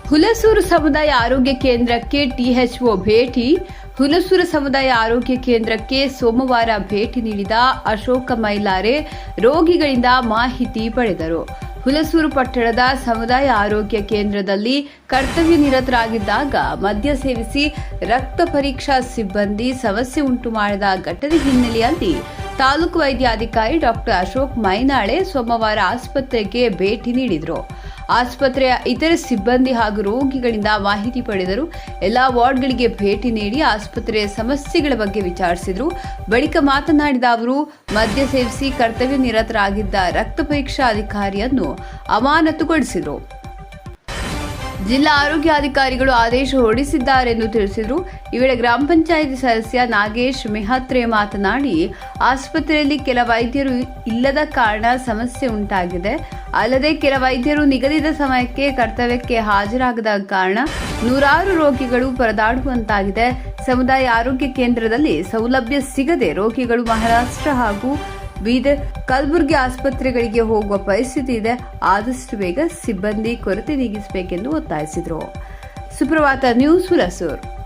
ಹುಲಸೂರು ಸಮುದಾಯ ಆರೋಗ್ಯ ಕೇಂದ್ರಕ್ಕೆ ಟಿಎಚ್ಒ ಭೇಟಿ. ಹುಲಸೂರು ಸಮುದಾಯ ಆರೋಗ್ಯ ಕೇಂದ್ರಕ್ಕೆ ಸೋಮವಾರ ಭೇಟಿ ನೀಡಿದ ಅಶೋಕ ಮೈಲಾರೆ ರೋಗಿಗಳಿಂದ ಮಾಹಿತಿ ಪಡೆದರು. ಹುಲಸೂರು ಪಟ್ಟಣದ ಸಮುದಾಯ ಆರೋಗ್ಯ ಕೇಂದ್ರದಲ್ಲಿ ಕರ್ತವ್ಯ ನಿರತರಾಗಿದ್ದಾಗ ಮದ್ಯ ಸೇವಿಸಿ ರಕ್ತ ಪರೀಕ್ಷಾ ಸಿಬ್ಬಂದಿ ಸಮಸ್ಯೆ ಉಂಟು ಮಾಡಿದ ಘಟನೆ ಹಿನ್ನೆಲೆಯಲ್ಲಿ ತಾಲೂಕು ವೈದ್ಯಾಧಿಕಾರಿ ಡಾಕ್ಟರ್ ಅಶೋಕ್ ಮೈನಾಳೆ ಸೋಮವಾರ ಆಸ್ಪತ್ರೆಗೆ ಭೇಟಿ ನೀಡಿದರು. ಆಸ್ಪತ್ರೆಯ ಇತರೆ ಸಿಬ್ಬಂದಿ ಹಾಗೂ ರೋಗಿಗಳಿಂದ ಮಾಹಿತಿ ಪಡೆದರು. ಎಲ್ಲಾ ವಾರ್ಡ್ಗಳಿಗೆ ಭೇಟಿ ನೀಡಿ ಆಸ್ಪತ್ರೆಯ ಸಮಸ್ಯೆಗಳ ಬಗ್ಗೆ ವಿಚಾರಿಸಿದರು. ಬಳಿಕ ಮಾತನಾಡಿದ ಅವರು, ಮದ್ಯ ಸೇವಿಸಿ ಕರ್ತವ್ಯ ನಿರತರಾಗಿದ್ದ ರಕ್ತ ಪರೀಕ್ಷಾ ಅಧಿಕಾರಿಯನ್ನು ಅಮಾನತುಗೊಳಿಸಿದರು. ಜಿಲ್ಲಾ ಆರೋಗ್ಯಾಧಿಕಾರಿಗಳು ಆದೇಶ ಹೊರಡಿಸಿದ್ದಾರೆಂದು ತಿಳಿಸಿದರು. ಈ ವೇಳೆ ಗ್ರಾಮ ಪಂಚಾಯಿತಿ ಸದಸ್ಯ ನಾಗೇಶ್ ಮೆಹತ್ರೆ ಮಾತನಾಡಿ, ಆಸ್ಪತ್ರೆಯಲ್ಲಿ ಕೆಲ ವೈದ್ಯರು ಇಲ್ಲದ ಕಾರಣ ಸಮಸ್ಯೆ ಉಂಟಾಗಿದೆ. ಅಲ್ಲದೆ ಕೆಲ ವೈದ್ಯರು ನಿಗದಿತ ಸಮಯಕ್ಕೆ ಕರ್ತವ್ಯಕ್ಕೆ ಹಾಜರಾಗದ ಕಾರಣ ನೂರಾರು ರೋಗಿಗಳು ಪರದಾಡುವಂತಾಗಿದೆ. ಸಮುದಾಯ ಆರೋಗ್ಯ ಕೇಂದ್ರದಲ್ಲಿ ಸೌಲಭ್ಯ ಸಿಗದೆ ರೋಗಿಗಳು ಮಹಾರಾಷ್ಟ್ರ ಹಾಗೂ ಬೀದರ್, ಕಲಬುರಗಿ ಆಸ್ಪತ್ರೆಗಳಿಗೆ ಹೋಗುವ ಪರಿಸ್ಥಿತಿ ಇದೆ. ಆದಷ್ಟು ಬೇಗ ಸಿಬ್ಬಂದಿ ಕೊರತೆ ನೀಗಿಸಬೇಕೆಂದು ಒತ್ತಾಯಿಸಿದರು. ಸುಪ್ರಭಾತ ನ್ಯೂಸ್ ಹುಲಸೂರು.